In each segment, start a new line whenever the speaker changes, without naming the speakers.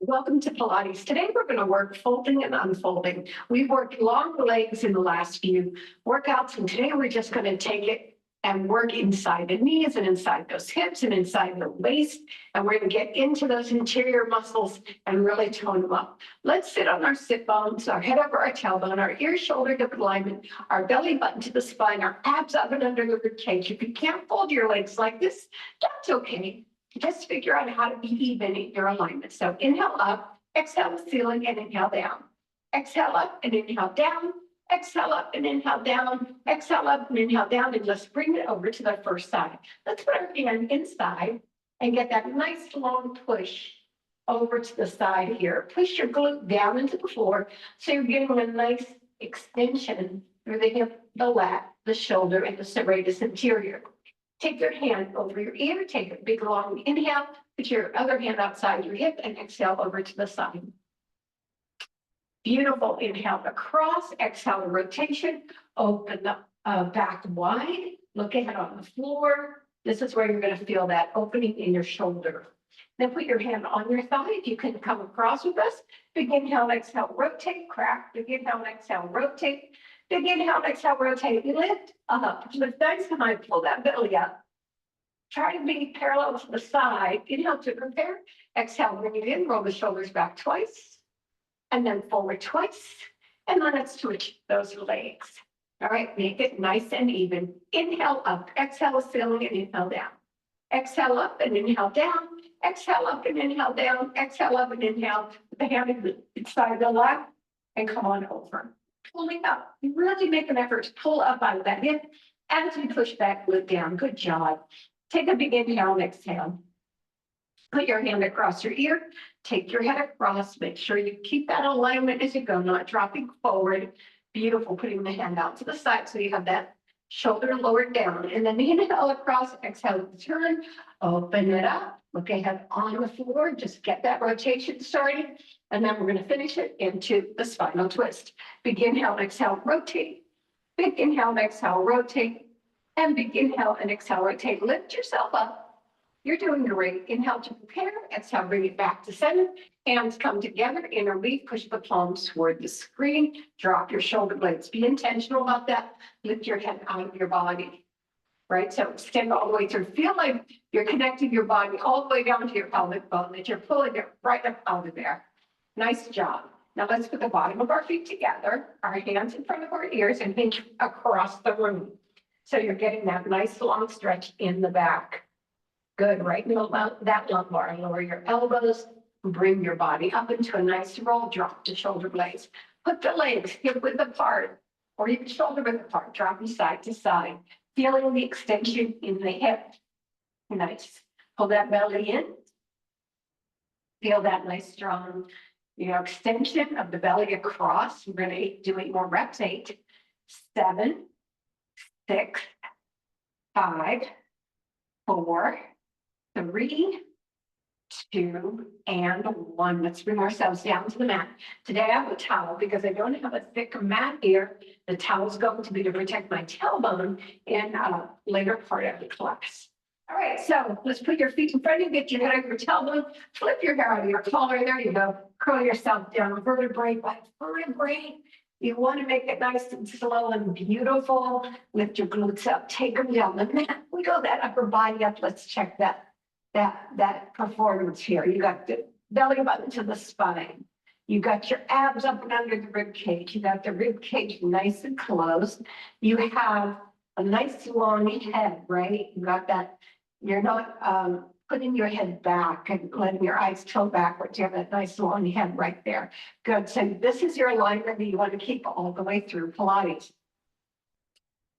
Welcome to Pilates. Today we're going to work folding and unfolding. We've worked long legs in the last few workouts, and today we're just going to take it and work inside the knees and inside those hips and inside the waist. And we're going to get into those interior muscles and really tone them up. Let's sit on our sit bones, our head over our tailbone, our ear shoulder hip alignment, our belly button to the spine, our abs up and under the rib cage. If you can't fold your legs like this, that's okay. Just figure out how to be even in your alignment. So inhale up, exhale the ceiling, and inhale down. Exhale up and inhale down. Exhale up and inhale down. Exhale up and inhale down. And let's bring it over to the first side. Let's put our hand inside and get that nice long push over to the side here. Push your glute down into the floor so you're getting a nice extension through the hip, the lat, the shoulder, and the serratus anterior. Take your hand over your ear, take a big long inhale, put your other hand outside your hip and exhale over to the side. Beautiful. Inhale across, exhale the rotation, open the back wide, look ahead on the floor. This is where you're going to feel that opening in your shoulder. Then put your hand on your thigh. You can come across with us. Big inhale, exhale, rotate, crack. Big inhale, exhale, rotate. Big inhale, exhale, rotate, lift up. Lift nice and high, pull that belly up. Try to be parallel to the side. Inhale to prepare. Exhale, bring it in, roll the shoulders back twice, and then forward twice. And then let's switch those legs. All right, make it nice and even. Inhale up, exhale ceiling, and inhale down. Exhale up and inhale down. Exhale up and inhale down. Exhale up and inhale. Put the hand inside the lap and come on over. Pulling up. You really make an effort to pull up out of that hip as you push that glute down. Good job. Take a big inhale and exhale. Put your hand across your ear. Take your head across. Make sure you keep that alignment as you go, not dropping forward. Beautiful. Putting the hand out to the side so you have that shoulder lowered down. And then inhale across, exhale to turn. Open it up. Look ahead on the floor. Just get that rotation started. And then we're going to finish it into the spinal twist. Big inhale, exhale, rotate. Big inhale, and exhale, rotate. And big inhale and exhale, rotate. Lift yourself up. You're doing great. Inhale to prepare. Exhale, bring it back to center. Hands come together. Interleave. Push the palms toward the screen. Drop your shoulder blades. Be intentional about that. Lift your head out of your body. Right? So extend all the way through. Feel like you're connecting your body all the way down to your pelvic bone, that you're pulling it right up out of there. Nice job. Now let's put the bottom of our feet together, our hands in front of our ears, and hinge across the room. So you're getting that nice long stretch in the back. Good, right? That lumbar. Lower your elbows, bring your body up into a nice roll, drop the shoulder blades. Put the legs hip width apart, or even shoulder width apart, dropping side to side. Feeling the extension in the hip. Nice. Pull that belly in. Feel that nice strong, extension of the belly across. We're going to do 8 more reps. 8, 7, 6, 5, 4, 3, 2, and 1. Let's bring ourselves down to the mat. Today I have a towel because I don't have a thick mat here. The towel is going to be to protect my tailbone in a later part of the class. All right, so let's put your feet in front of you, get your head over your tailbone, flip your hair out of your collar. There you go. Curl yourself down, vertebrae by vertebrae. You want to make it nice and slow and beautiful. Lift your glutes up, take them down the mat. Wiggle that upper body up. Let's check that performance here. You got the belly button to the spine. You got your abs up and under the rib cage. You got the rib cage nice and closed. You have a nice long head, right? You got that. You're not putting your head back and letting your eyes tilt backwards. You have that nice long head right there. Good. So this is your alignment that you want to keep all the way through Pilates.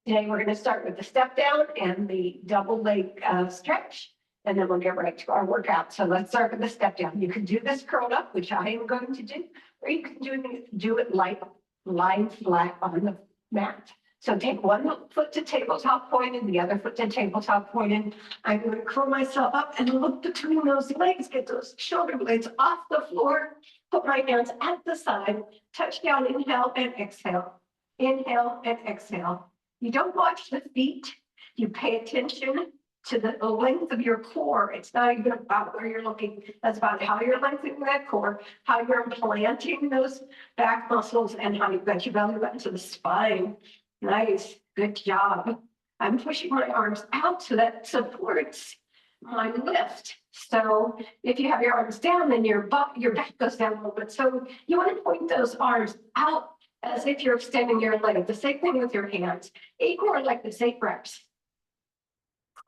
Today we're going to start with the step down and the double leg stretch, and then we'll get right to our workout. So let's start with the step down. You can do this curled up, which I am going to do, or you can do it like lying flat on the mat. So take one foot to tabletop pointed, the other foot to tabletop pointed. I'm going to curl myself up and look between those legs, get those shoulder blades off the floor, put my hands at the side, touch down, inhale and exhale. Inhale and exhale. You don't watch the feet. You pay attention to the length of your core. It's not even about where you're looking. That's about how you're lengthening that core, how you're implanting those back muscles, and how you've got your belly button to the spine. Nice, good job. I'm pushing my arms out so that supports my lift. So if you have your arms down, then your back goes down a little bit. So you want to point those arms out as if you're extending your leg. The same thing with your hands. 8 more like this, 8 reps.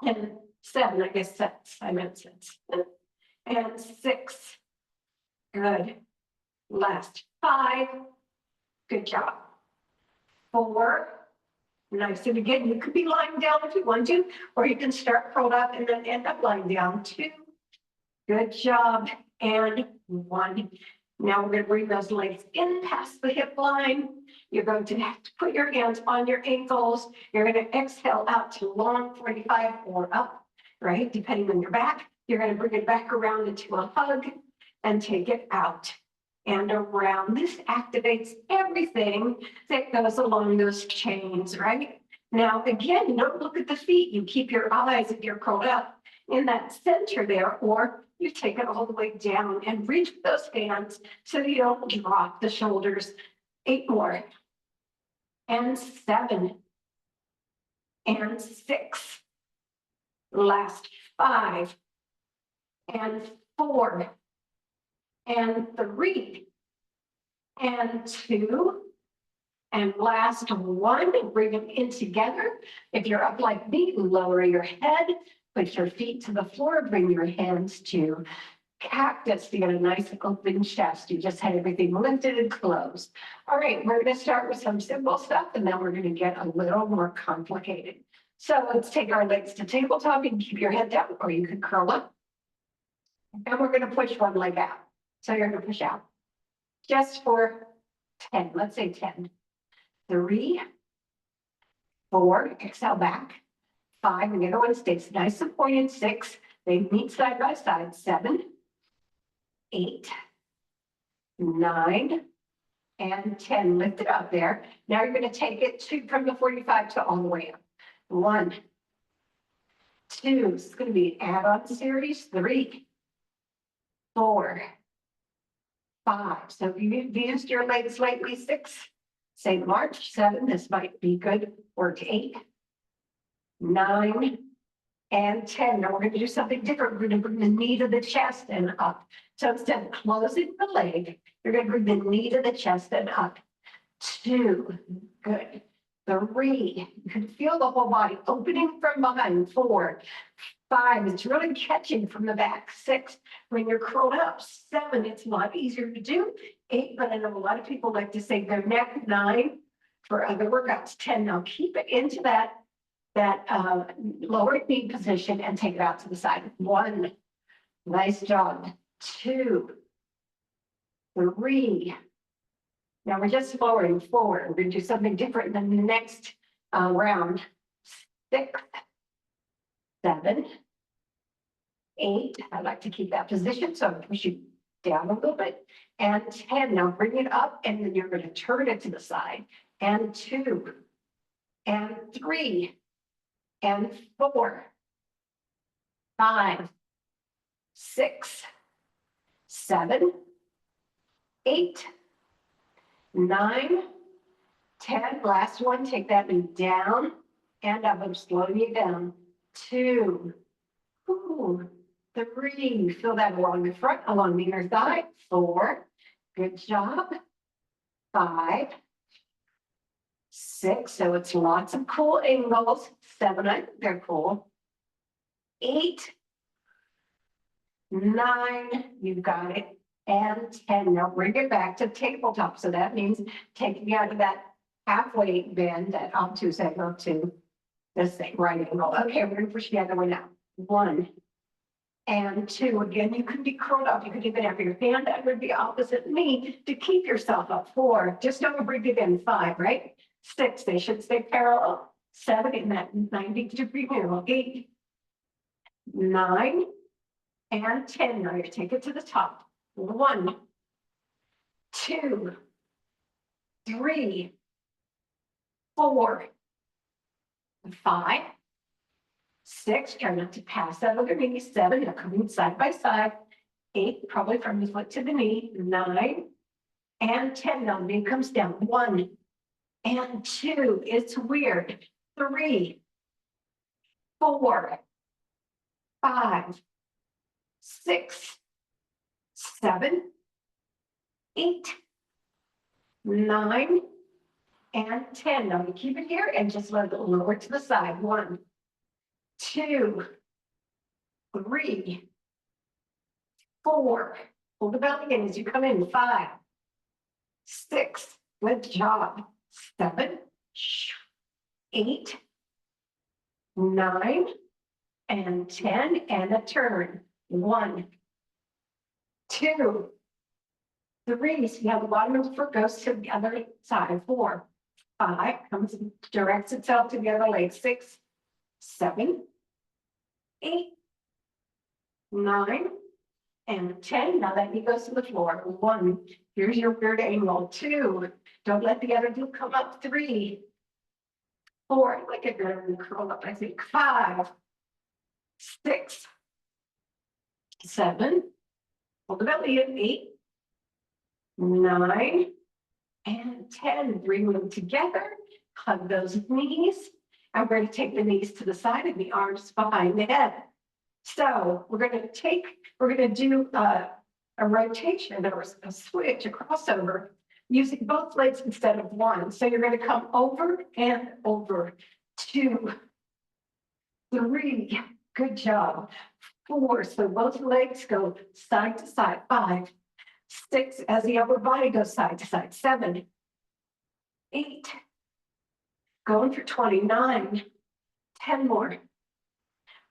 And 7, I guess sets, I meant sets. And 6, good. Last 5, good job. 4, nice. And again, you could be lying down if you want to, or you can start curled up and then end up lying down. 2, good job. And 1. Now we're going to bring those legs in past the hip line. You're going to have to put your hands on your ankles. You're going to exhale out to long 45 or up, right? Depending on your back. You're going to bring it back around into a hug and take it out and around. This activates everything that goes along those chains, right? Now, again, don't look at the feet. You keep your eyes, if you're curled up, in that center there, or you take it all the way down and reach with those hands so you don't drop the shoulders. 8 more. And 7. And 6. Last 5. And 4. And 3. And 2. And last 1. Bring them in together. If you're up like me, lower your head. Put your feet to the floor, bring your hands to cactus. You get a nice open chest. You just had everything lifted and closed. All right, we're going to start with some simple stuff, and then we're going to get a little more complicated. So let's take our legs to tabletop. You can keep your head down, or you can curl up. And we're going to push one leg out. So you're going to push out just for 10. Let's say 10. 3, 4, exhale back. 5, and the other one stays nice and pointed. 6, they meet side by side. 7, 8, 9, and 10. Lift it up there. Now you're going to take it from the 45 to all the way up. 1, 2, this is going to be an add-on series. 3, 4, 5. So if you've used your legs lately, 6, say march. 7, this might be good. Work 8. 9 and 10. Now we're going to do something different. We're going to bring the knee to the chest and up. So instead of closing the leg, you're going to bring the knee to the chest and up. 2, good. 3, you can feel the whole body opening from behind. 4, 5, it's really catching from the back. 6, when you're curled up. 7, it's a lot easier to do. 8, but I know a lot of people like to say their neck. 9, for other workouts. 10, now keep it into that lower knee position and take it out to the side. 1, nice job. 2, 3. Now we're just lowering forward. We're going to do something different than the next round. 6, 7, 8. I like to keep that position, so I'm going to push you down a little bit. And 10. Now bring it up, and then you're going to turn it to the side. And 2, and 3. And 4, 5, 6, 7, 8, 9, 10. Last one, take that knee down and up. I'm slowing you down. 2, 3. Feel that along the front, along the inner thigh. 4, good job. 5, 6, so it's lots of cool angles. 7, I think they're cool. 8, 9, you've got it. And 10. Now bring it back to tabletop. So that means taking out of that halfway bend, that obtuse angle to this thing, right angle. Okay, we're going to push the other one out. 1 and 2. Again, you can be curled up. You can even have your hand under the opposite knee to keep yourself up. 4, just don't breathe it in. 5, right? 6, they should stay parallel. 7, in that 90-degree angle. 8, 9, and 10. Now you take it to the top. 1, 2, 3, 4, 5, 6, try not to pass that other knee. 7, now coming side by side. 8, probably from the foot to the knee. 9 and 10, now knee comes down. 1 and 2, it's weird. 3, 4, 5, 6, 7, 8, 9, and 10. Now we keep it here and just let it go lower to the side. 1, 2, 3, 4. Hold the belly in as you come in. 5, 6. Good job. 7, 8, 9, and 10. And a turn. 1, 2, 3. See how the bottom of the foot goes to the other side. 4, 5. Comes and directs itself to the other leg. 6, 7, 8, 9, and 10. Now that knee goes to the floor. 1, here's your weird angle. 2, don't let the other glute come up. 3, 4, like a good curl up, I think. 5, 6, 7, hold the belly in. 8, 9, and 10. Bring them together. Hug those knees. And we're going to take the knees to the side and the arms behind the head. So we're going to do a rotation or a switch, a crossover, using both legs instead of one. So you're going to come over and over. 2, 3, good job. 4, so both legs go side to side. 5, 6, as the upper body goes side to side. 7, 8, going for 29, 10 more.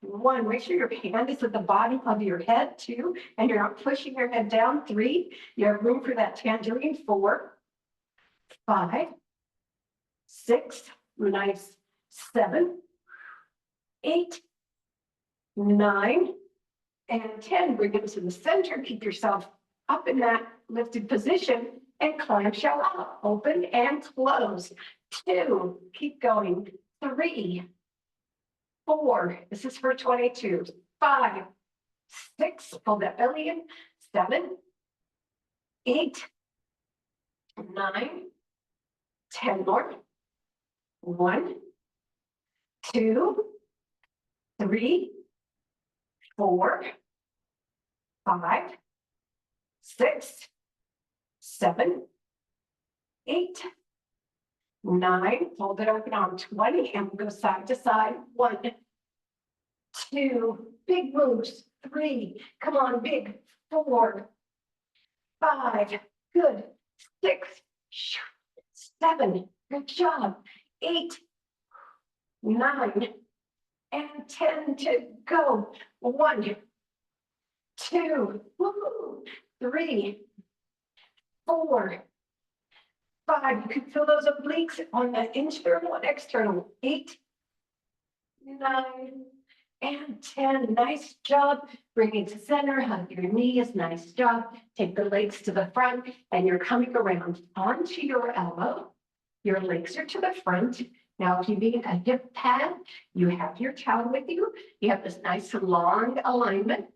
1, make sure your hand is at the bottom of your head. 2, and you're not pushing your head down. 3, you have room for that tangerine. 4, 5, 6, nice. 7, 8, 9, and 10. Bring it to the center. Keep yourself up in that lifted position and clamshell up. Open and close. 2, keep going. 3, 4, this is for 22. 5, 6, pull that belly in. 7, 8, 9, 10 more. 1, 2, 3, 4, 5, 6, 7, 8, 9, hold it open on 20, and we'll go side to side. 1, 2, big moves. 3, come on, big. 4, 5, good. 6, 7, good job. 8, 9, and 10 to go. 1, 2, 3, 4, 5. You can feel those obliques on the internal and external. 8, 9, and 10. Nice job. Bring it to center. Hug your knees. Nice job. Take the legs to the front, and you're coming around onto your elbow. Your legs are to the front. Now, if you need a hip pad, you have your towel with you. You have this nice long alignment.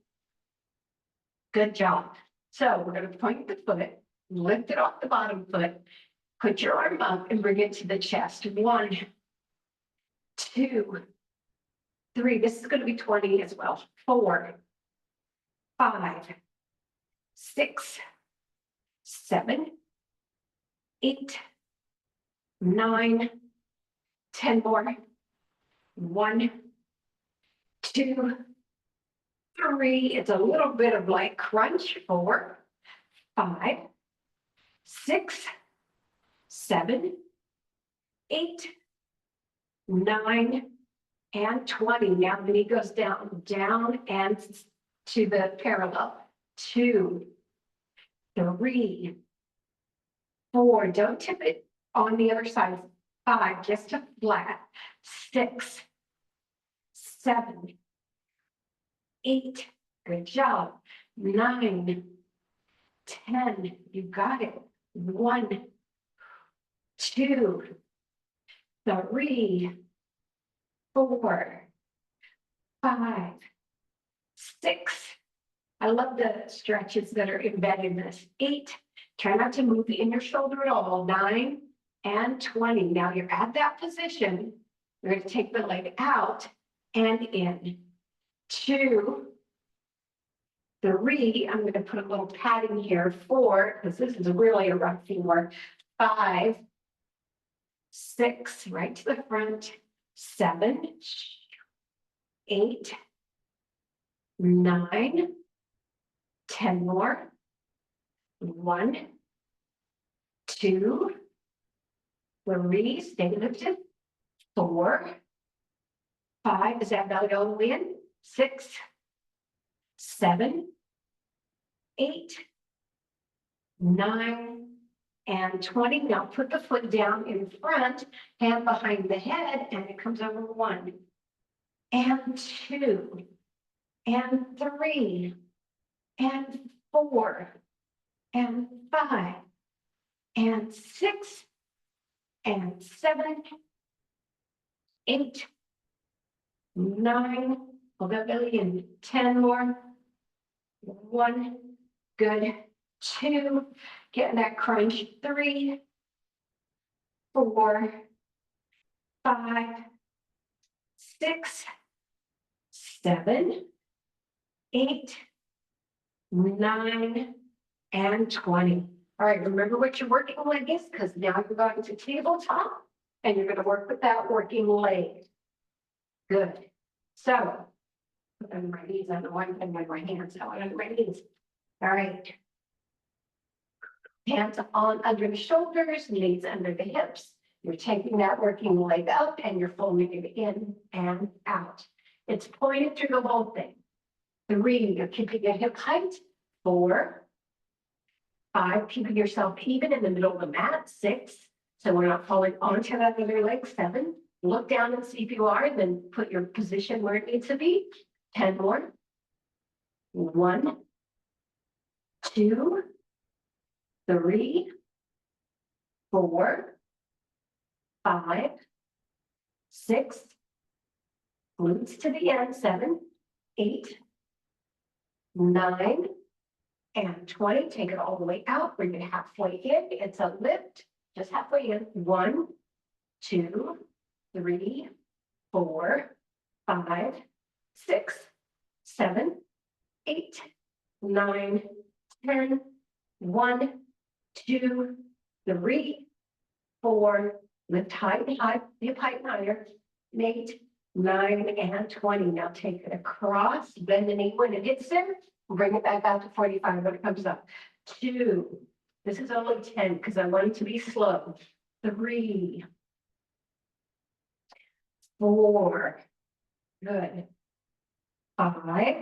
Good job. So we're going to point the foot, lift it off the bottom foot, put your arm up and bring it to the chest. 1, 2, 3. This is going to be 20 as well. 4, 5, 6, 7, 8, 9, 10 more. 1, 2, 3. It's a little bit of like crunch. 4, 5, 6, 7, 8, 9, and 20. Now the knee goes down, down, and to the parallel. 2, 3, 4. Don't tip it on the other side. 5, just to flat. 6, 7, 8. Good job. 9, 10. You got it. 1, 2, 3, 4, 5, 6. I love the stretches that are embedded in this. 8, try not to move the inner shoulder at all. 9 and 20. Now you're at that position. You're going to take the leg out and in. 2, 3, I'm going to put a little padding here. 4, because this is really a rough femur. 5, 6, right to the front. 7, 8, 9, 10 more. 1, 2, 3, stay lifted. 4, 5, is that belly all the way in? 6, 7, 8, 9, and 20. Now put the foot down in front, hand behind the head, and it comes over. 1, and 2, and 3, and 4, and 5, and 6, and 7, 8, 9, hold that belly in. 10 more. 1, good. 2, getting that crunch. 3, 4, 5, 6, 7, 8, 9, and 20. All right, remember what your working leg is, because now you're going to tabletop and you're going to work with that working leg. Good. So, put on my knees. I don't know why I'm putting my hands out on my knees. All right. Hands on under the shoulders, knees under the hips. You're taking that working leg up and you're folding it in and out. It's pointed through the whole thing. 3, you're keeping your hip height. 4, 5, keeping yourself even in the middle of the mat. 6, so we're not falling onto that other leg. 7, look down and see if you are, and then put your position where it needs to be. 10 more. 1, 2, 3, 4, 5, 6, glutes to the end. 7, 8, 9, and 20. Take it all the way out. Bring it halfway in. It's a lift, just halfway in. 1, 2, 3, 4, 5, 6, 7, 8, 9, 10. 1, 2, 3, 4, lift high, hip height higher. 8, 9, and 20. Now take it across, bend the knee when it hits there, bring it back out to 45 when it comes up. 2, this is only 10 because I want it to be slow. 3, 4, good. 5,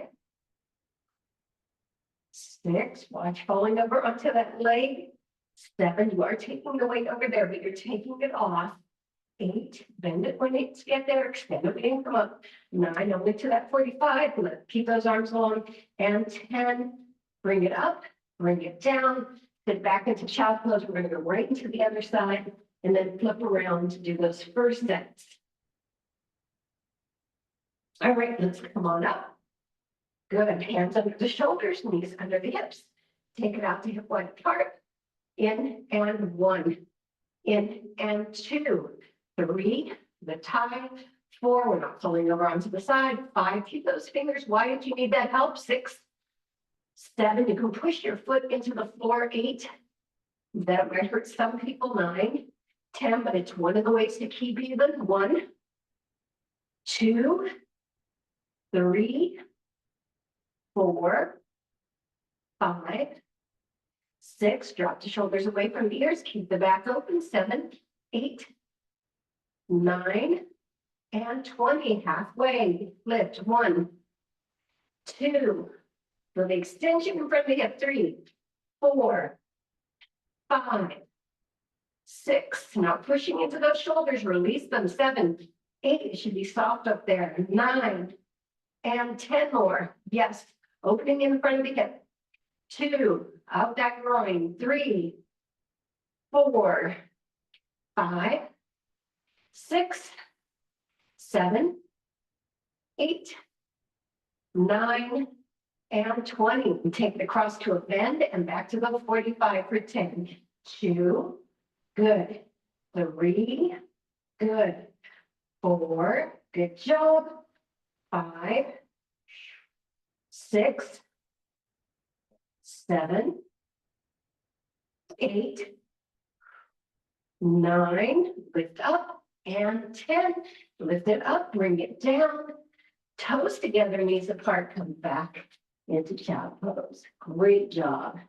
6, watch falling over onto that leg. 7, you are taking the weight over there, but you're taking it off. 8, bend it when it's get there, extend it and come up. 9, only to that 45, keep those arms long. And 10, bring it up, bring it down, sit back into child's pose. We're going to go right into the other side and then flip around to do those first sets. All right, let's come on up. Good, hands under the shoulders, knees under the hips. Take it out to hip width apart. In and 1, in and 2, 3, the tie. 4, we're not falling over onto the side. 5, keep those fingers wide if you need that help. 6, 7, you can push your foot into the floor. 8, that might hurt some people. 9, 10, but it's one of the ways to keep even. 1, 2, 3, 4, 5, 6, drop the shoulders away from the ears, keep the back open. 7, 8, 9, and 20. Halfway, lift. 1, 2, for the extension in front of the hip. 3, 4, 5, 6. Now pushing into those shoulders, release them. 7, 8, it should be soft up there. 9, and 10 more. Yes, opening in front of the hip. 2, out that groin. 3, 4, 5, 6, 7, 8, 9, and 20. And take the cross to a bend and back to the 45 for 10. 2, good. 3, good. 4, good job. 5, 6, 7, 8, 9, lift up, and 10. Lift it up, bring it down. Toes together, knees apart, come back into child pose. Great job.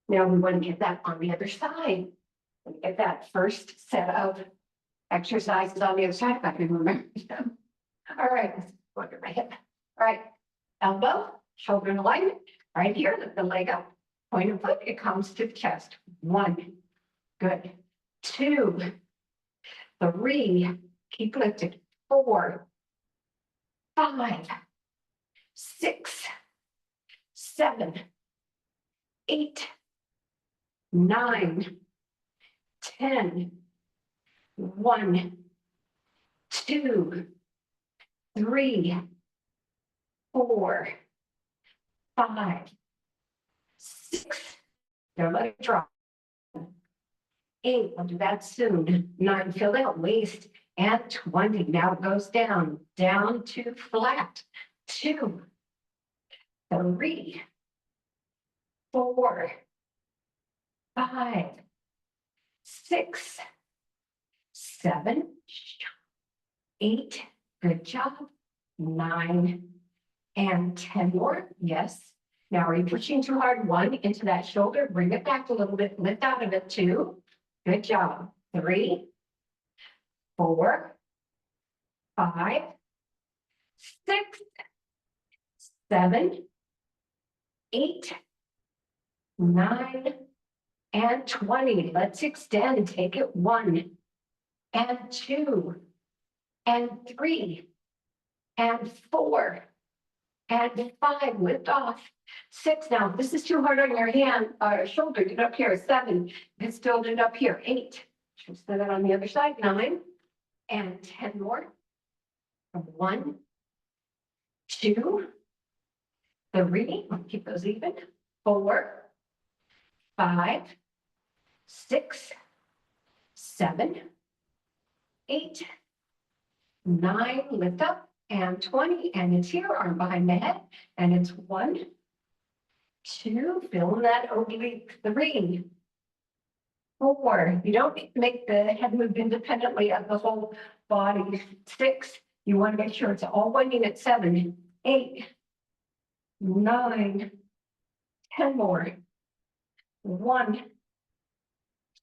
Now we want to get that on the other side. Get that first set of exercises on the other side if I can remember them. All right, go under my hip. All right, elbow, shoulder in alignment. Right here, lift the leg up. Point of foot, it comes to the chest. 1, good. 2, 3, keep lifted. 4, 5, 6, 7, 8, 9, 10. 1, 2, 3, 4, 5, 6. Don't let it drop. 8, I'll do that soon. 9, feel that waist. And 20, now it goes down to flat. 2, 3, 4, 5, 6, 7, 8, good job. 9, and 10 more, yes. Now are you pushing too hard? 1, into that shoulder, bring it back a little bit, lift out of it. 2, good job. 3, 4, 5, 6, 7, 8, 9, and 20. Let's extend, take it. 1, and 2, and 3, and 4, and 5, lift off. 6, now if this is too hard on your hand or shoulder, get up here. 7, it's still it up here. 8, just do that on the other side. 9, and 10 more. 1, 2, 3, keep those even. 4, 5, 6, 7, 8, 9, lift up, and 20, and it's here, arm behind the head, and it's 1, 2, feeling that oblique. 3, 4, you don't make the head move independently of the whole body. 6, you want to make sure it's all one unit. 7, 8, 9, 10 more. 1,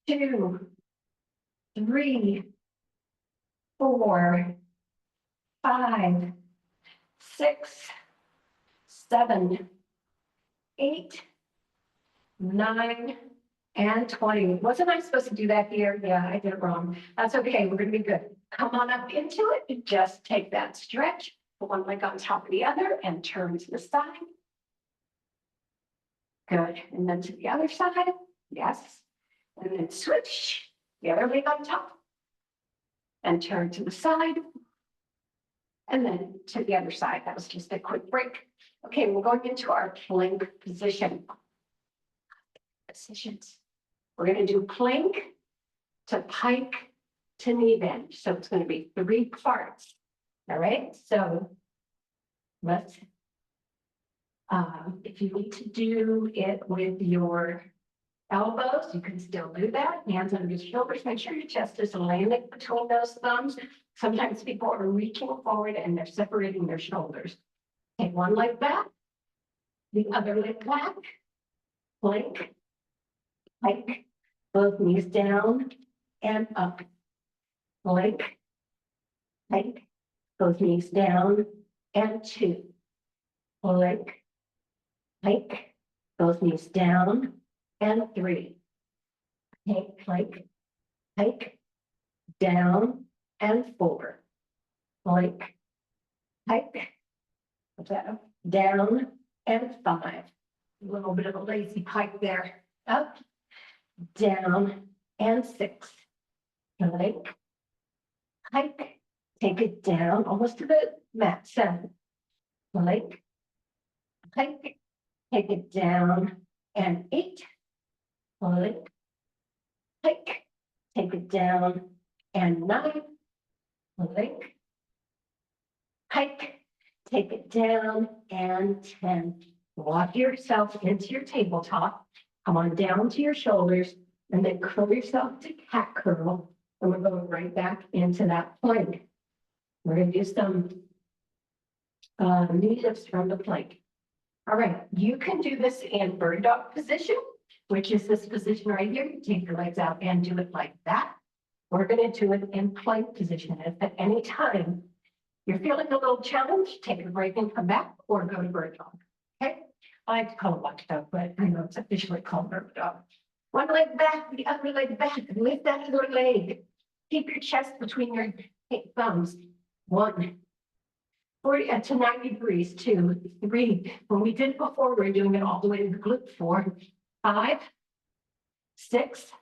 2, 3, 4, 5, 6, 7, 8, 9, and 20. Wasn't I supposed to do that here? Yeah, I did it wrong. That's okay. We're going to be good. Come on up into it. Just take that stretch. Put one leg on top of the other and turn to the side. Good. And then to the other side. Yes. And then switch. The other leg on top. And turn to the side. And then to the other side. That was just a quick break. Okay, we're going into our plank position. Positions. We're going to do plank to pike to knee bend. So it's going to be 3 parts. All right. So let's, if you need to do it with your elbows, you can still do that. Hands under your shoulders. Make sure your chest is landing between those thumbs. Sometimes people are reaching forward and they're separating their shoulders. Take one leg back, the other leg back, plank, pike, both knees down and up. Plank, pike, both knees down and 2. Plank, pike, both knees down and 3. Plank, pike, down and 4. Plank, pike, down and 5. A little bit of a lazy pike there. Up, down, and 6. Plank, pike, Take it down almost to the mat. 7. Plank. Plank. Take it down. And 8. Plank. Plank. Take it down. And 9. Plank. Plank. Take it down. And 10. Walk yourself into your tabletop. Come on down to your shoulders. And then curl yourself to cat curl. And we're going right back into that plank. We're going to do some knee lifts from the plank. All right, you can do this in bird dog position, which is this position right here. You take your legs out and do it like that. We're going to do it in plank position. If at any time you're feeling a little challenged, take a break and come back or go to bird dog. Okay, I like to call it watch dog, but I know it's officially called bird dog. One leg back, the other leg back, lift that other leg. Keep your chest between your thumbs. 1, 40 to 90 degrees, 2, 3. When we did it before, we're doing it all the way to the glute. 4, 5, 6,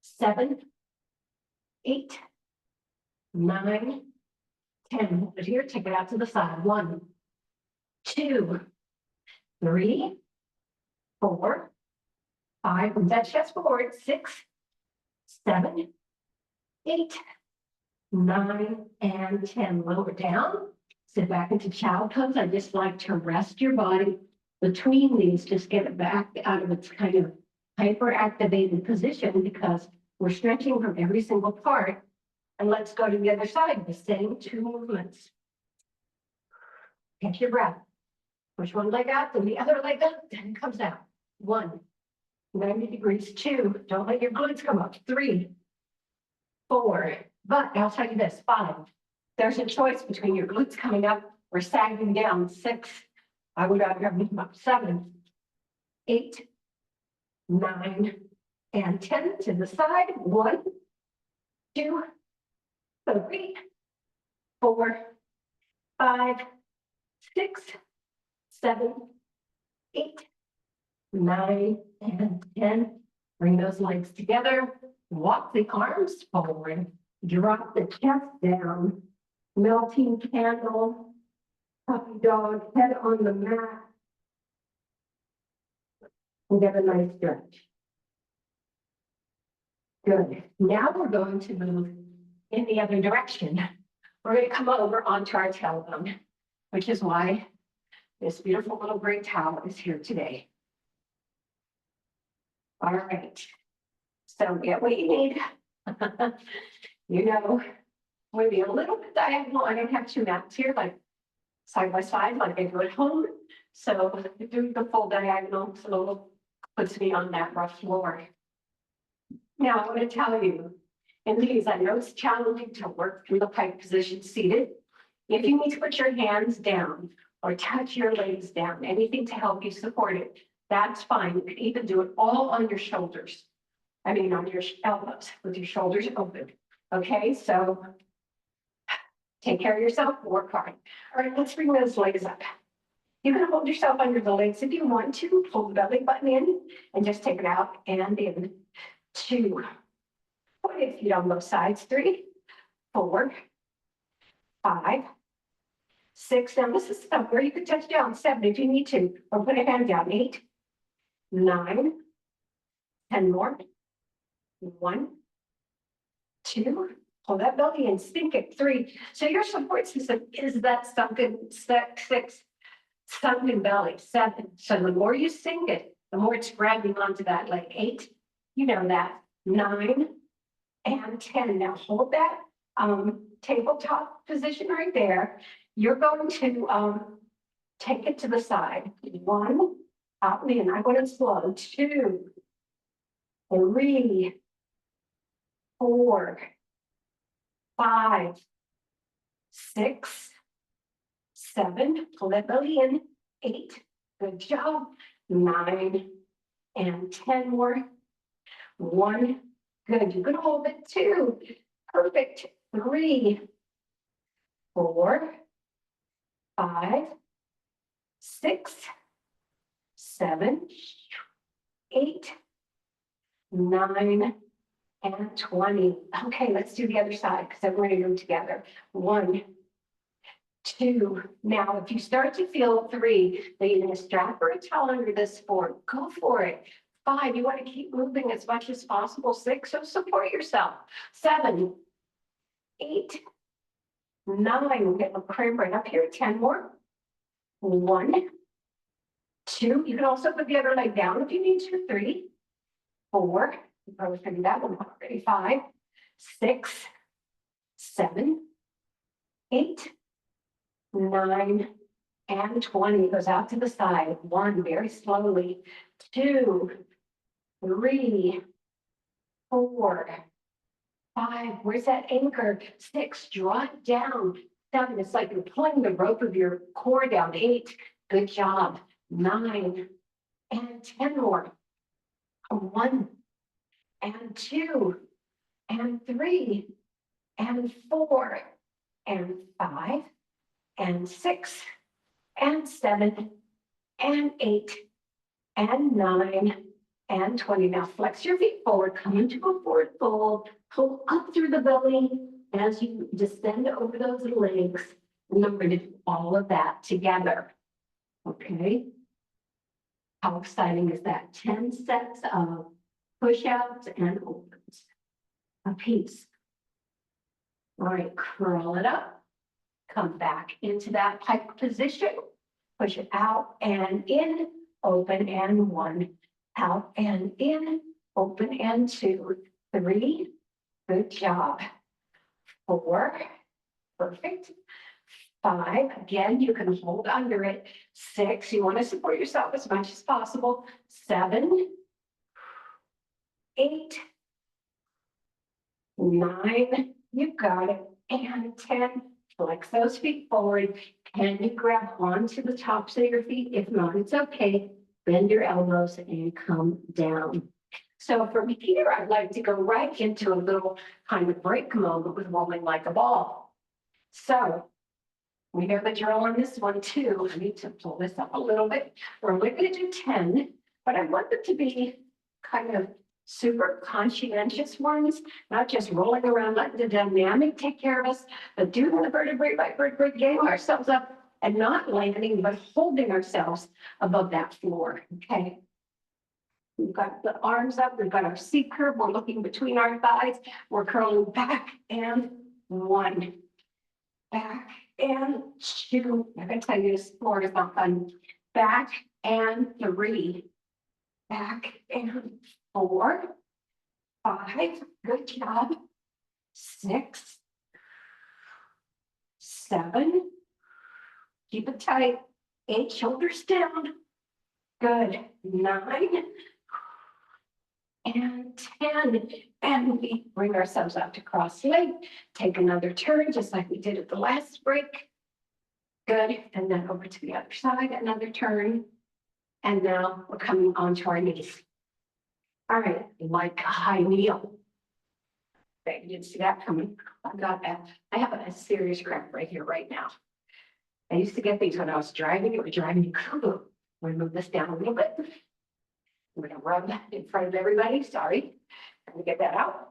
7, 8, 9, 10. Hold it here, take it out to the side. 1, 2, 3, 4, 5. Move that chest forward. 6, 7, 8, 9, and 10. Lower down. Sit back into child pose. I just like to rest your body between these. Just get it back out of its kind of hyperactivated position because we're stretching from every single part. And let's go to the other side. The same 2 movements. Catch your breath. Push one leg out, then the other leg up, then it comes out. 1, 90 degrees. 2, don't let your glutes come up. 3, 4, but I'll tell you this, 5. There's a choice between your glutes coming up or sagging down. 6, I would rather have them up. 7, 8, 9, and 10 to the side. 1, 2, 3, 4, 5, 6, 7, 8, 9, and 10. Bring those legs together. Walk the arms forward. Drop the chest down. Melting candle. Puppy dog. Head on the mat. And get a nice stretch. Good. Now we're going to move in the other direction. We're going to come over onto our tailbone, which is why this beautiful little gray towel is here today. All right. So get what you need. You know, maybe a little bit diagonal. I don't have 2 mats here, like side by side, like I do at home. So doing the full diagonal, so puts me on that rough floor. Now I want to tell you, in these, I know it's challenging to work through the pike position seated. If you need to put your hands down or touch your legs down, anything to help you support it, that's fine. You can even do it all on your shoulders. I mean, on your elbows with your shoulders open. Okay, so take care of yourself, work hard. All right, let's bring those legs up. You can hold yourself under the legs if you want to. Pull the belly button in and just take it out and in. 2, 20 feet on both sides. 3, 4, 5, 6. Now this is stuff where you can touch down. 7 if you need to, or put a hand down. 8, 9, 10 more. 1, 2, pull that belly in, sink it. 3. So your support system is that sunken 6, sunken belly. 7. So the more you sink it, the more it's grabbing onto that leg. 8, you know that. 9 and 10. Now hold that tabletop position right there. You're going to take it to the side. 1, out and in. I want it slow. 2, 3, 4, 5, 6, 7, pull that belly in. 8, good job. 9 and 10 more. 1, good. You're going to hold it. 2, perfect. 3, 4, 5, 6, 7, 8, 9, and 20. Okay, let's do the other side because I'm going to do them together. 1, 2. Now, if you start to feel 3, then you're going to strap or a towel under this 4. Go for it. 5, you want to keep moving as much as possible. 6, so support yourself. 7, 8, 9. We're getting a cramp right up here. 10 more. 1, 2. You can also put the other leg down if you need to. 3, 4. You probably figured that one out already. 5, 6, 7, 8, 9, and 20. Goes out to the side. 1, very slowly. 2, 3, 4, 5. Where's that anchor? 6, draw it down. 7, it's like you're pulling the rope of your core down. 8, good job. 9, and 10 more. 1, and 2, and 3, and 4, and 5, and 6, and 7, and 8, and 9, and 20. Now flex your feet forward, come into a forward fold, pull up through the belly as you descend over those legs. Remember to do all of that together. Okay? How exciting is that? 10 sets of push-ups and opens a piece. All right, curl it up. Come back into that pike position. Push it out and in, open and 1. Out and in, open and 2. 3, good job. 4, perfect. 5, again, you can hold under it. 6, you want to support yourself as much as possible. 7, 8, 9, you got it, and 10. Flex those feet forward. Can you grab onto the tops of your feet? If not, it's okay. Bend your elbows and come down. So from here, I'd like to go right into a little kind of break moment with rolling like a ball. So we know the drill on this one too. I need to pull this up a little bit. We're only going to do 10, but I want them to be kind of super conscientious ones, not just rolling around, letting the dynamic take care of us, but doing the vertebrae by vertebrae, getting ourselves up and not landing, but holding ourselves above that floor, okay? We've got the arms up, we've got our C curve, we're looking between our thighs, we're curling back and 1, back and 2. I'm gonna tell you this floor is not fun. Back and 3, back and 4, 5, good job. 6, 7, keep it tight. 8, shoulders down. Good. 9, and 10. And we bring ourselves up to cross leg. Take another turn, just like we did at the last break. Good. And then over to the other side, another turn. And now we're coming onto our knees. All right, like a high kneel. Okay, you didn't see that coming. I got that. I have a serious cramp right here, right now. I used to get these when I was driving. It was driving me cuckoo. I'm going to move this down a little bit. I'm going to rub in front of everybody. Sorry. I'm going to get that out.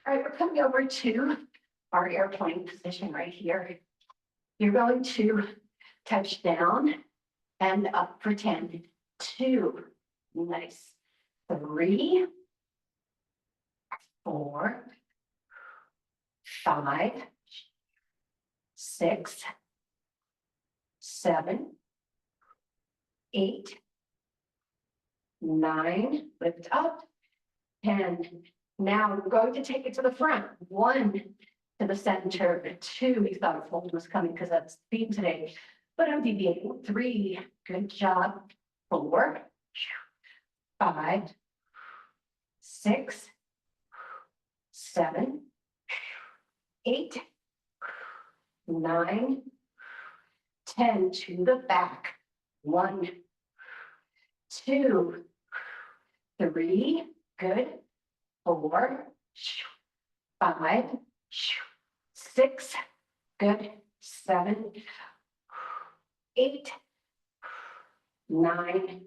All right, we're coming over to our airplane position right here. You're going to touch down and up for 10. 2. Nice. 3, 4, 5, 6, 7, 8, 9, lift up, 10. Now we're going to take it to the front. 1 to the center. 2, we thought a fold was coming because that's the theme today, but I'm deviating. 3, good job. 4, 5, 6, 7, 8, 9, 10 to the back. 1, 2, 3, good. 4, 5, 6, good. 7, 8, 9,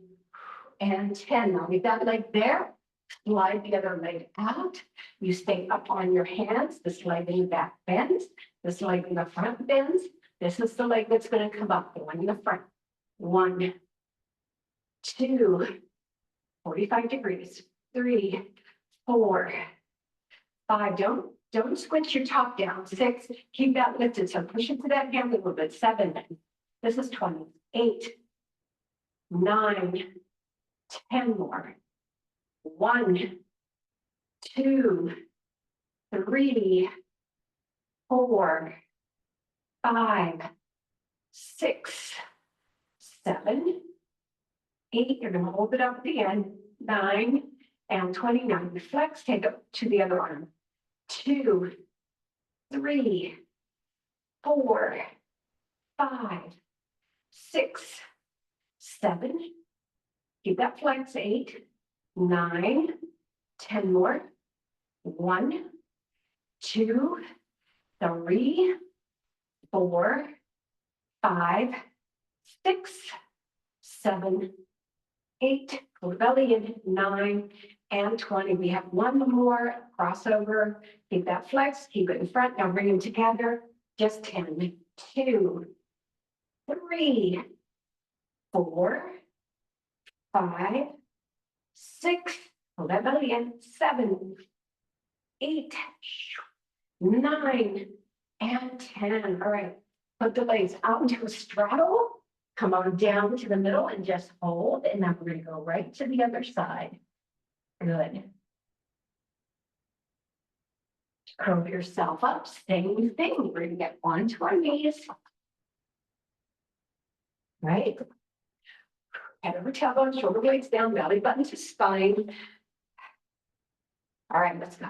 and 10. Now we've got leg there. Slide the other leg out. You stay up on your hands. This leg in the back bends. This leg in the front bends. This is the leg that's going to come up, the one in the front. 1, 2, 45 degrees. 3, 4, 5. Don't squinch your top down. 6, keep that lifted. So push into that hand a little bit. 7, this is 20. 8, 9, 10 more. 1, 2, 3, 4, 5, 6, 7, 8. You're going to hold it up at the end. 9 and 29. Flex, take it to the other arm. 2, 3, 4, 5, 6, 7. Keep that flex. 8, 9, 10 more. 1, 2, 3, 4, 5, 6, 7, 8. Pull the belly in. 9 and 20. We have one more crossover. Keep that flex. Keep it in front. Now bring them together. Just 10. 2, 3, 4, 5, 6. Pull that belly in. 7, 8, 9, and 10. All right. Put the legs out into a straddle. Come on down to the middle and just hold. And now we're going to go right to the other side. Good. Curl yourself up. Same thing. We're going to get onto our knees. Right. Head over tailbone, shoulder blades down, belly button to spine. All right, let's go.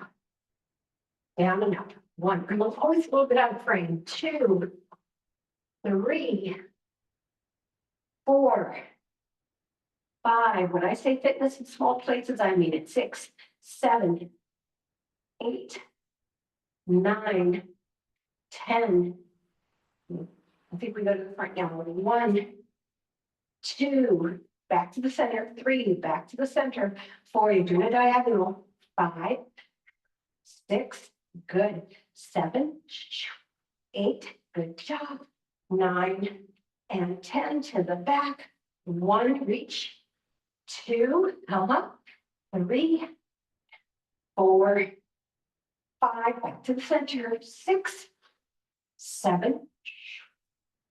Down and up. 1. Come on, always a little bit out of frame. 2, 3, 4, 5. When I say fitness in small places, I mean it. 6, 7, 8, 9, 10. I think we go to the front now. 1, 2, back to the center. 3, back to the center. 4, you're doing a diagonal. 5, 6, good. 7, 8, good job. 9 and 10 to the back. 1, reach. 2, come up. 3, 4, 5, back to the center. 6, 7,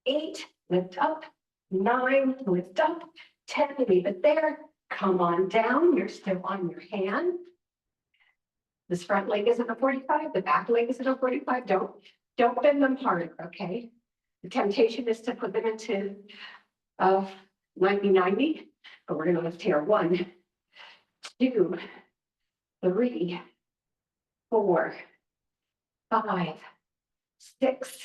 8, lift up. 9, lift up. 10, leave it there. Come on down. You're still on your hand. This front leg is at a 45. The back leg is at a 45. Don't bend them harder, okay? The temptation is to put them into 90-90, but we're going to lift here. 1, 2, 3, 4, 5, 6,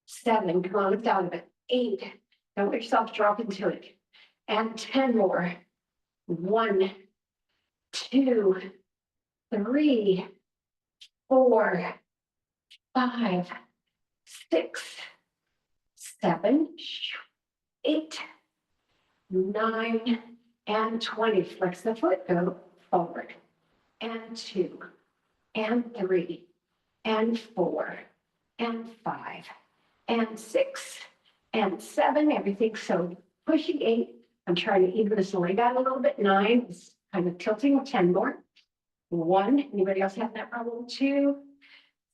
7. Come on, lift out of it. 8. Don't let yourself drop into it. And 10 more. 1, 2, 3, 4, 5, 6, 7, 8, 9, and 20. Flex the foot, go forward. And 2, and 3, and 4, and 5, and 6, and 7. Everything so pushy. 8. I'm trying to even this leg out a little bit. 9 is kind of tilting. 10 more. 1. Anybody else have that problem? 2,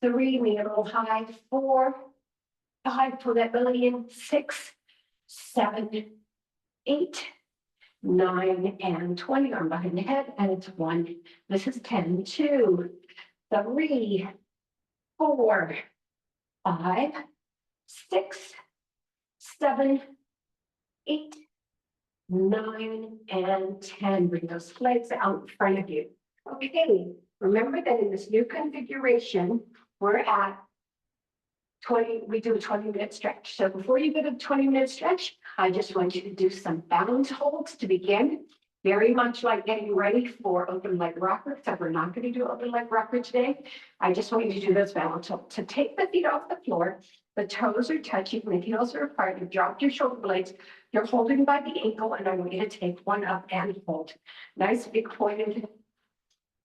3. Lean a little high. 4, 5. Pull that belly in. 6, 7, 8, 9, and 20. Arm behind the head. And it's 1. This is 10. 2, 3, 4, 5, 6, 7, 8, 9, and 10. Bring those legs out in front of you. Okay, remember that in this new configuration, we're at 20, we do a 20-minute stretch. So before you get a 20-minute stretch, I just want you to do some balance holds to begin. Very much like getting ready for open leg rocker, except we're not going to do open leg rocker today. I just want you to do those balance holds. To take the feet off the floor, the toes are touching, the heels are apart, you've dropped your shoulder blades, you're holding by the ankle, and I want you to take one up and hold. Nice big pointed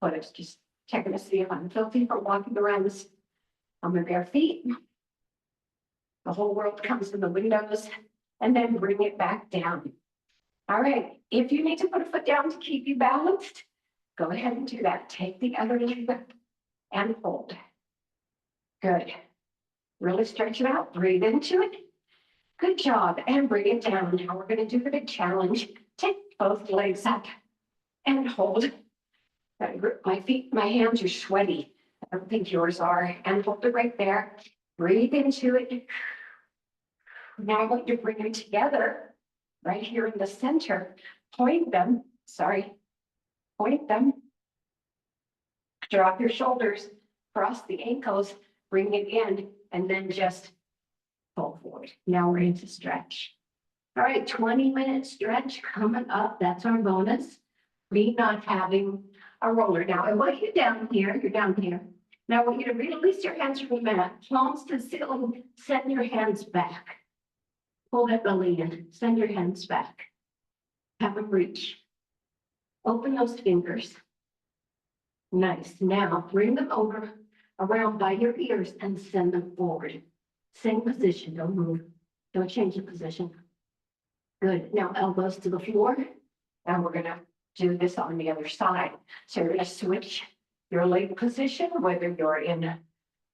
But it's just checking to see if I'm filthy from walking around this on my bare feet. The whole world comes in the windows, and then bring it back down. All right, if you need to put a foot down to keep you balanced, go ahead and do that. Take the other leg and hold. Good. Really stretch it out, breathe into it. Good job, and bring it down. Now we're going to do the big challenge. Take both legs up and hold. My feet, my hands are sweaty. I don't think yours are. And hold it right there. Breathe into it. Now I want you to bring them together right here in the center. Point them, point them. Drop your shoulders, cross the ankles, bring it in, and then just pull forward. Now we're into stretch. All right, 20-minute stretch coming up. That's our bonus. Me not having a roller. Now I want you down here. You're down here. Now I want you to release your hands from the mat. Palms to the ceiling. Send your hands back. Pull that belly in. Send your hands back. Have them reach. Open those fingers. Nice. Now bring them over around by your ears and send them forward. Same position. Don't move. Don't change the position. Good. Now elbows to the floor. And we're going to do this on the other side. So you're going to switch your leg position, whether you're in a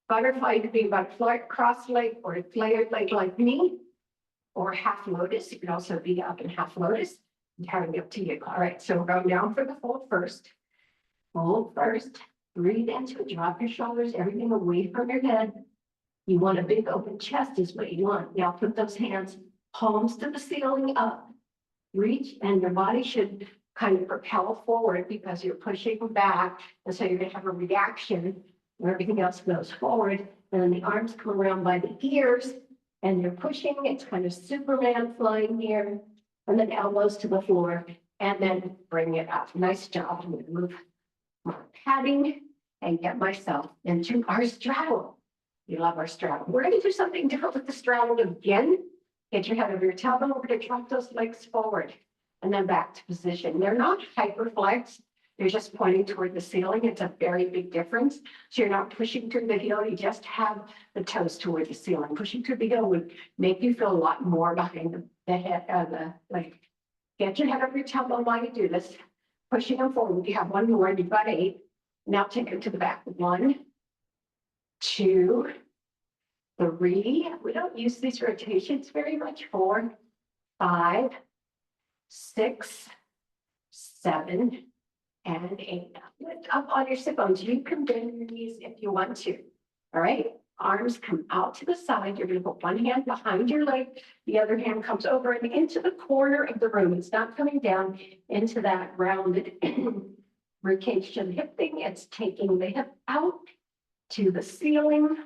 butterfly, you could be butterfly, cross leg, or a flared leg like me, or half lotus. You can also be up in half lotus. Entirely up to you. All right, so we're going down for the fold first. Fold first. Breathe into it. Drop your shoulders, everything away from your head. You want a big open chest is what you want. Now put those hands, palms to the ceiling up. Reach, and your body should kind of propel forward because you're pushing back. And so you're going to have a reaction where everything else goes forward. And then the arms come around by the ears and you're pushing. It's kind of Superman flying here. And then elbows to the floor and then bring it up. Nice job. I'm going to move my padding and get myself into our straddle. You love our straddle. We're going to do something different with the straddle again. Get your head over your tailbone. We're going to drop those legs forward and then back to position. They're not hyperflex. They're just pointing toward the ceiling. It's a very big difference. So you're not pushing through the heel. You just have the toes toward the ceiling. Pushing through the heel would make you feel a lot more behind the head, like. Get your head over your tailbone while you do this. Pushing them forward. You have one more. You've got 8. Now take it to the back. 1, 2, 3. We don't use these rotations very much. 4, 5, 6, 7, and 8. Lift up on your sit bones. You can bend your knees if you want to. All right. Arms come out to the side. You're going to put one hand behind your leg. The other hand comes over and into the corner of the room. It's not coming down into that rounded rotation hip thing. It's taking the hip out to the ceiling.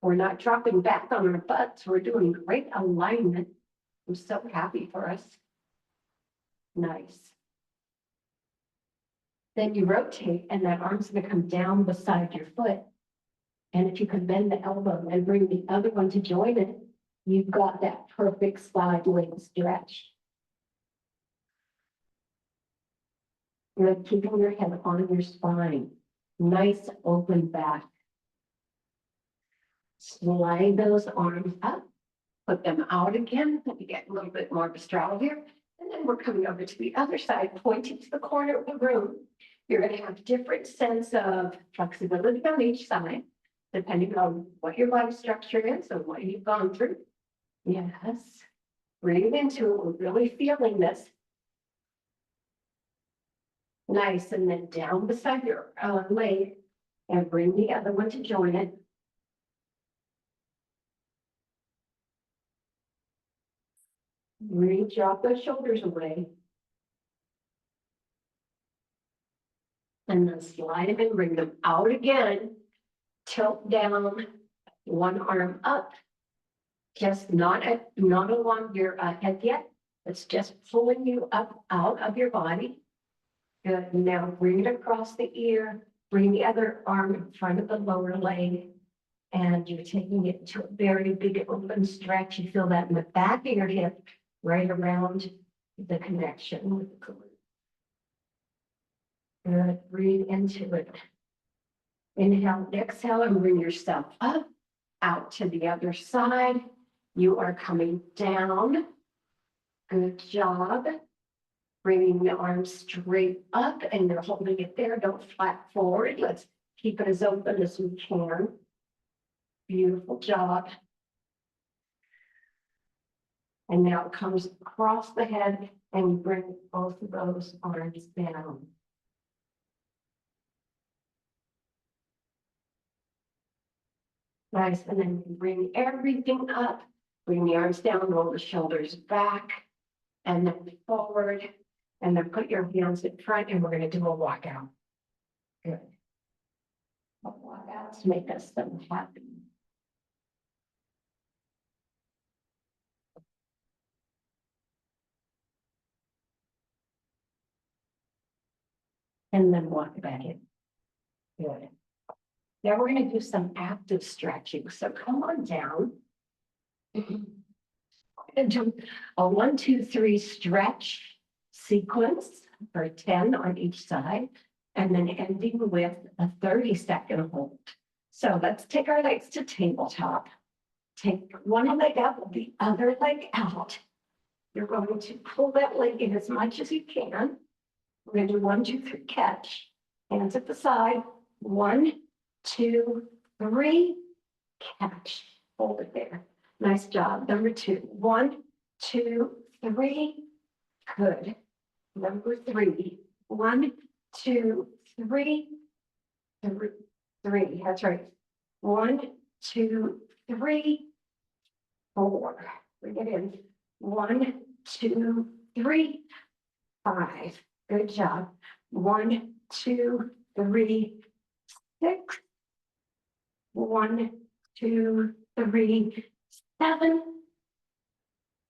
We're not dropping back on our butts. We're doing great alignment. I'm so happy for us. Nice. Then you rotate and that arm's going to come down beside your foot. And if you can bend the elbow and bring the other one to join it, you've got that perfect side leg stretch. You're keeping your head on your spine. Nice open back. Slide those arms up, put them out again. Let me get a little bit more of a straddle here. And then we're coming over to the other side, pointing to the corner of the room. You're going to have different sense of flexibility on each side, depending on what your body structure is and what you've gone through. Yes. Breathe into it. We're really feeling this. Nice. And then down beside your leg and bring the other one to join it. Reach off those shoulders away. And then slide them in, bring them out again. Tilt down, one arm up. Just not along your head yet. It's just pulling you up out of your body. Good. Now bring it across the ear. Bring the other arm in front of the lower leg. And you're taking it to a very big open stretch. You feel that in the back of your hip, right around the connection with the glute. Good, breathe into it. Inhale, exhale, and bring yourself up, out to the other side. You are coming down. Good job. Bringing the arms straight up, and you're holding it there. Don't flat forward. Let's keep it as open as we can. Beautiful job. And now it comes across the head, and you bring both of those arms down. Nice, and then bring everything up. Bring the arms down, roll the shoulders back, and then forward. And then put your hands in front, and we're going to do a walkout. Good. Walkouts make us so happy. And then walk back in. Good. Now we're going to do some active stretching. So come on down. And do a 1, 2, 3 stretch sequence for 10 on each side, and then ending with a 30-second hold. So let's take our legs to tabletop. Take one leg up, the other leg out. You're going to pull that leg in as much as you can. We're going to do 1, 2, 3, catch. Hands at the side. 1, 2, 3, catch. Hold it there. Nice job. Number 2. 1, 2, 3. Good. Number 3. 1, 2, 3. 3. That's right. 1, 2, 3, 4. Bring it in. 1, 2, 3, 5. Good job. 1, 2, 3, 6. 1, 2, 3, 7.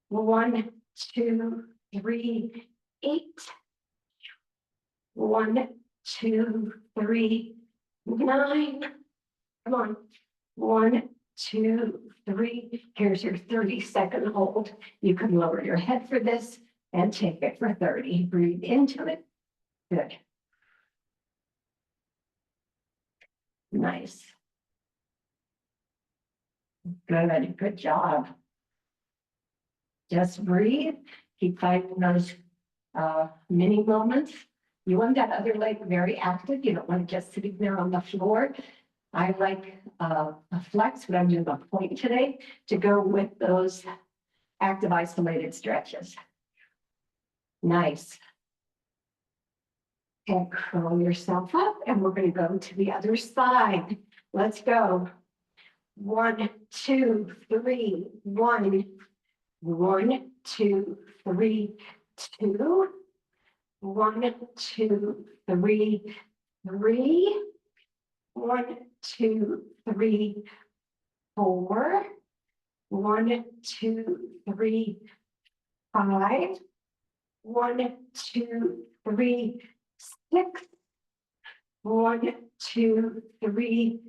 1, 2, 3, 8. 1, 2, 3, 9. Come on. 1, 2, 3. Here's your 30-second hold. You can lower your head for this and take it for 30. Breathe into it. Good. Nice. Good. Good job. Just breathe. Keep finding those mini moments. You want that other leg very active. You don't want it just sitting there on the floor. I like a flex, but I'm doing a point today to go with those active isolated stretches. Nice. And curl yourself up, and we're going to go to the other side. Let's go. 1, 2, 3, 1. 1, 2, 3, 2. 1, 2, 3, 3. 1, 2, 3, 4. 1, 2, 3, 5. 1, 2, 3, 6. 1, 2, 3,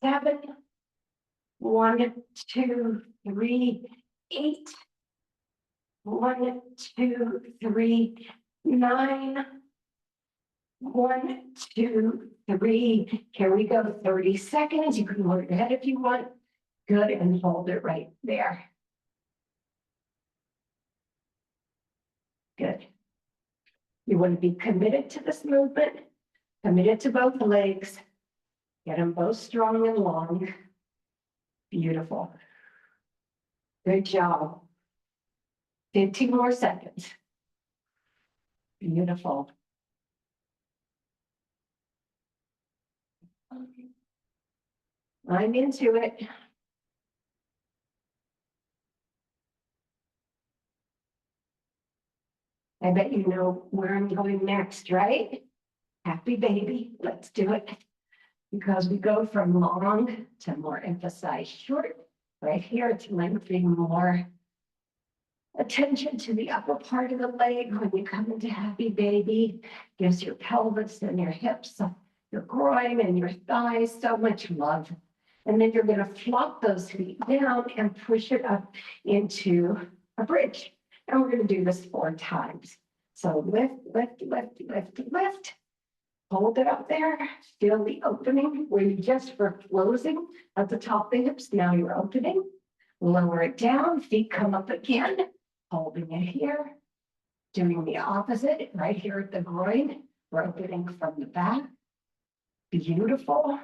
7. 1, 2, 3, 8. 1, 2, 3, 9. 1, 2, 3. Here we go. 30 seconds. You can lower your head if you want. Good. And hold it right there. Good. You want to be committed to this movement, committed to both legs. Get them both strong and long. Beautiful. Good job. 15 more seconds. Beautiful. I'm into it. I bet you know where I'm going next, right? Happy baby. Let's do it. Because we go from long to more emphasized short. Right here, it's lengthening more attention to the upper part of the leg when you come into happy baby. Gives your pelvis and your hips, your groin and your thighs so much love. And then you're going to flop those feet down and push it up into a bridge. And we're going to do this 4 times. So lift, lift, lift, lift, lift. Hold it up there, feel the opening where you just were closing at the top of the hips. Now you're opening. Lower it down, feet come up again, holding it here. Doing the opposite right here at the groin. We're opening from the back. Beautiful.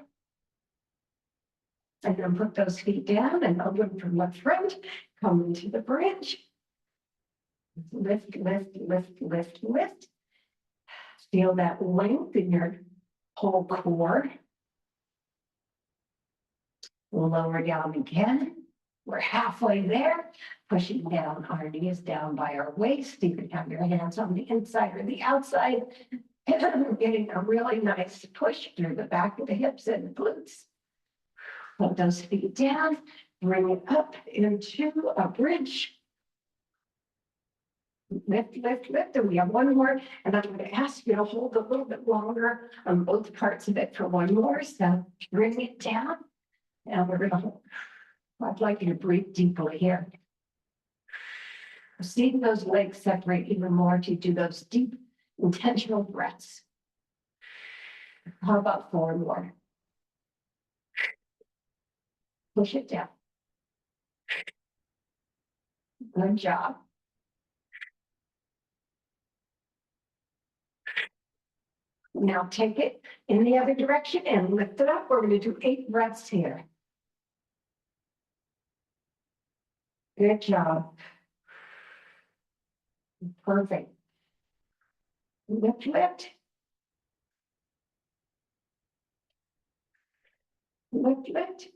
And then put those feet down and open from the front. Come into the bridge. Lift, lift, lift, lift, lift. Feel that length in your whole core. Lower down again. We're halfway there. Pushing down our knees down by our waist. You can have your hands on the inside or the outside. And we're getting a really nice push through the back of the hips and the glutes. Put those feet down. Bring it up into a bridge. Lift, lift, lift, and we have one more, and I'm going to ask you to hold a little bit longer on both parts of it for one more, so bring it down, and we're going to hold. I'd like you to breathe deeply here. See those legs separate even more to do those deep, intentional breaths. How about 4 more? Push it down. Good job. Now take it in the other direction and lift it up. We're going to do 8 breaths here. Good job. Perfect. Lift, lift. Lift, lift.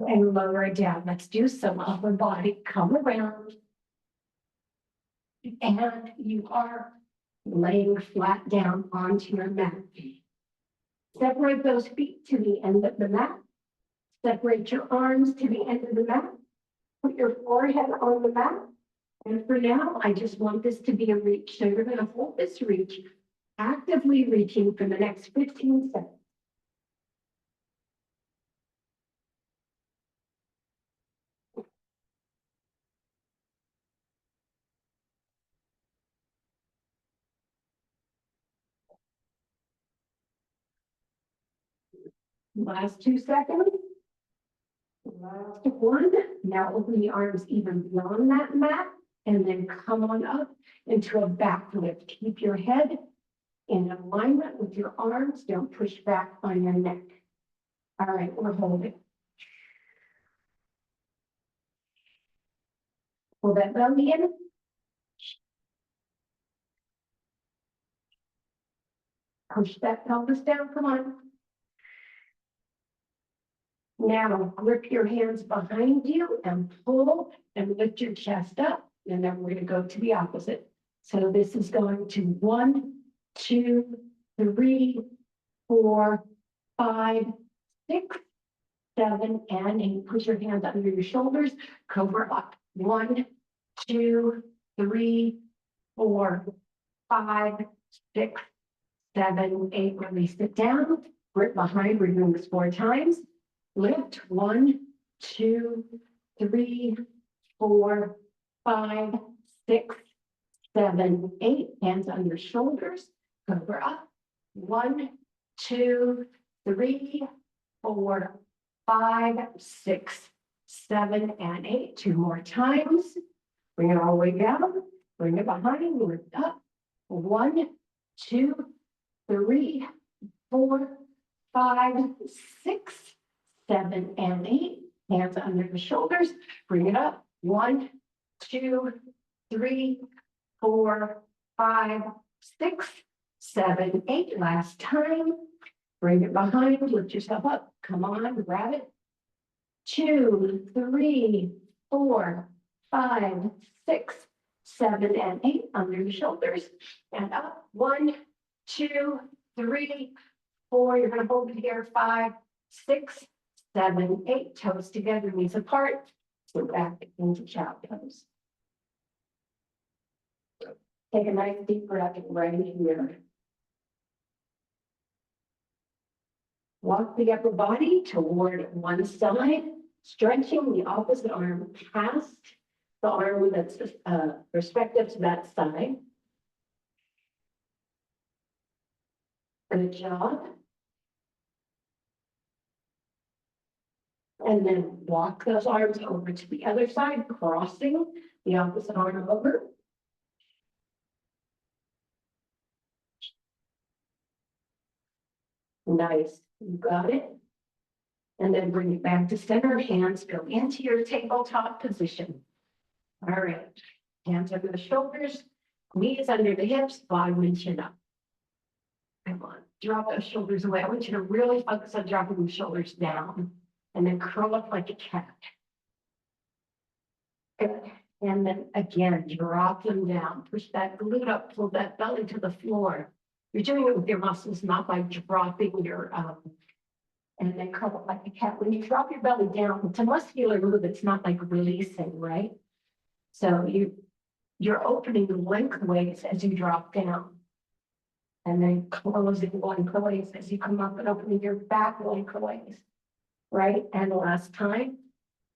And lower it down. Let's do some upper body. Come around. And you are laying flat down onto your mat. Separate those feet to the end of the mat. Separate your arms to the end of the mat. Put your forehead on the mat. And for now, I just want this to be a reach. So you're going to hold this reach, actively reaching for the next 15 seconds. Last 2 seconds. Last 1. Now open the arms even beyond that mat and then come on up into a back lift. Keep your head in alignment with your arms. Don't push back on your neck. All right, we're holding. Pull that belly in. Push that pelvis down. Come on. Now grip your hands behind you and pull and lift your chest up. And then we're going to go to the opposite. So this is going to 1, 2, 3, 4, 5, 6, 7, and 8. Put your hands under your shoulders. Cobra up. 1, 2, 3, 4, 5, 6, 7, 8. Release it down. Grip behind. We're doing this 4 times. Lift. 1, 2, 3, 4, 5, 6, 7, 8. Hands on your shoulders. Cobra up. 1, 2, 3, 4, 5, 6, 7, and 8. 2 more times. Bring it all the way down. Bring it behind. Lift up. 1, 2, 3, 4, 5, 6, 7, and 8. Hands under the shoulders. Bring it up. 1, 2, 3, 4, 5, 6, 7, 8. Last time. Bring it behind. Lift yourself up. Come on. Grab it. 2, 3, 4, 5, 6, 7, and 8. Under the shoulders. And up. 1, 2, 3, 4. You're going to hold it here. 5, 6, 7, 8. Toes together, knees apart. So back into child pose. Take a nice deep breath right here. Walk the upper body toward one side, stretching the opposite arm past the arm that's respective to that side. Good job. And then walk those arms over to the other side, crossing the opposite arm over. Nice, you got it. And then bring it back to center, hands go into your tabletop position. All right, hands over the shoulders, knees under the hips, bottom and chin up. Come on, drop those shoulders away. I want you to really focus on dropping the shoulders down and then curl up like a cat. Good. And then again, drop them down, push that glute up, pull that belly to the floor. You're doing it with your muscles, not by dropping your, and then curl up like a cat. When you drop your belly down, it's a muscular move. It's not like releasing, right? So you're opening lengthways as you drop down. And then closing lengthways as you come up and opening your back lengthways, right? And last time,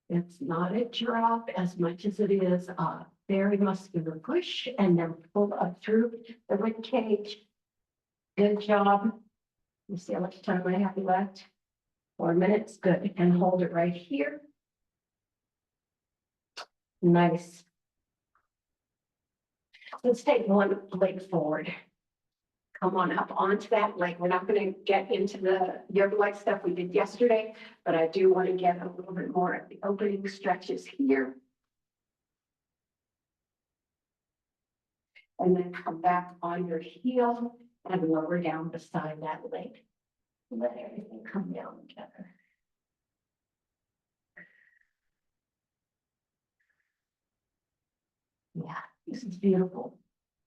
it's not a drop as much as it is a very muscular push and then pull up through the rib cage. Good job. You see how much time I have left? 4 minutes, good. And hold it right here. Nice. Let's take one leg forward. Come on up onto that leg. We're not going to get into the yoga-like stuff we did yesterday, but I do want to get a little bit more of the opening stretches here. And then come back on your heel and lower down beside that leg. Let everything come down together. Yeah, this is beautiful.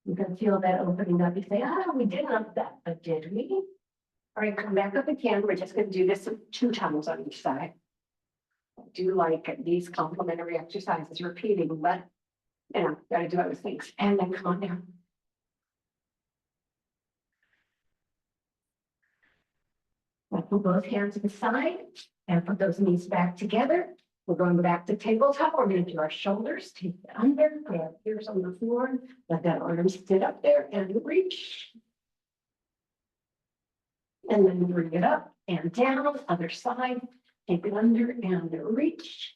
You can feel that opening up. You say, we didn't have that, but did we? All right, come back up again. We're just going to do this 2 times on each side. I do like these complementary exercises repeating, but you know, got to do other things. And then come on down. I'll put both hands inside and put those knees back together. We're going back to tabletop. We're going to do our shoulders, take it under, put our ears on the floor, let that arm sit up there and reach. And then bring it up and down, other side, take it under and reach.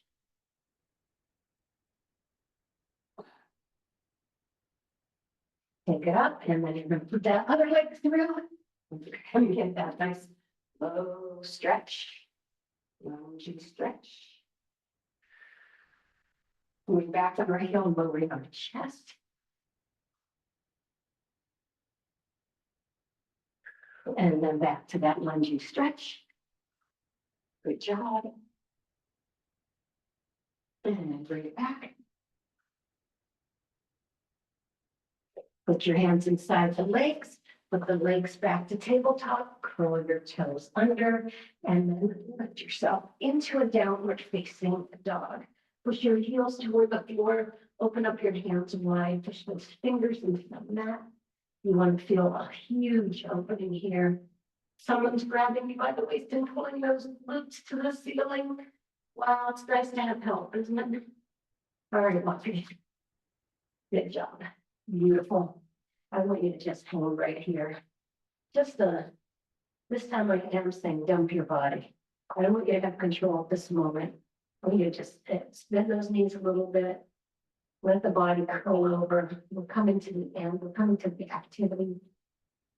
Take it up, and then you're going to put that other leg through. And get that nice low stretch, lounging stretch. Moving back to our heel and lowering our chest. And then back to that lunging stretch. Good job. And then bring it back. Put your hands inside the legs. Put the legs back to tabletop. Curl your toes under. And then lift yourself into a downward facing dog. Push your heels toward the floor. Open up your hands wide. Push those fingers into the mat. You want to feel a huge opening here. Someone's grabbing you by the waist and pulling those glutes to the ceiling. Wow, it's nice to have help, isn't it? All right, Lucky. Good job. Beautiful. I want you to just hold right here. Just this time I am saying dump your body. I don't want you to have control at this moment. I want you to just bend those knees a little bit. Let the body curl over. We're coming to the end. We're coming to the activity.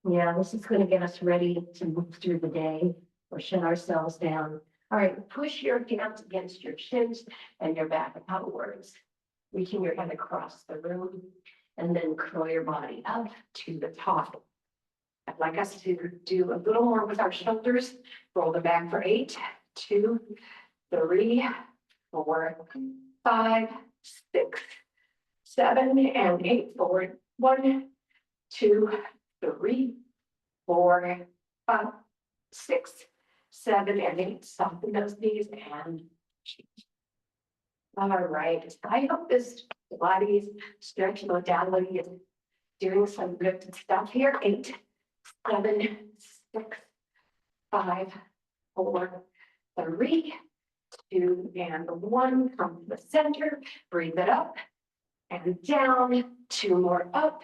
Yeah, this is going to get us ready to move through the day or shut ourselves down. All right, push your hands against your shins and your back outwards, reaching your head across the room, and then curl your body up to the top. I'd like us to do a little more with our shoulders. Roll them back for 8, 2, 3, 4, 5, 6, 7, and 8. Forward. 1, 2, 3, 4, 5, 6, 7, and 8. Soften those knees and all right. I hope this Pilates stretch modality is doing some good stuff here. 8, 7, 6, 5, 4, 3, 2, and 1. Come to the center. Breathe it up. and down, 2 more up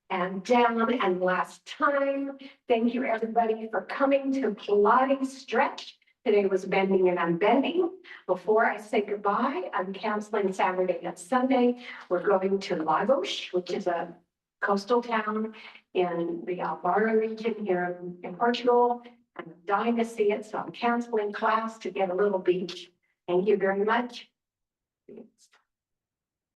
and down, and last time. Thank you, everybody, for coming to Pilates Stretch. Today was bending and unbending. Before I say goodbye, I'm canceling Saturday and Sunday. We're going to Lagos, which is a coastal town in the Algarve region here in Portugal. I'm dying to see it, so I'm canceling class to get a little beach. Thank you very much.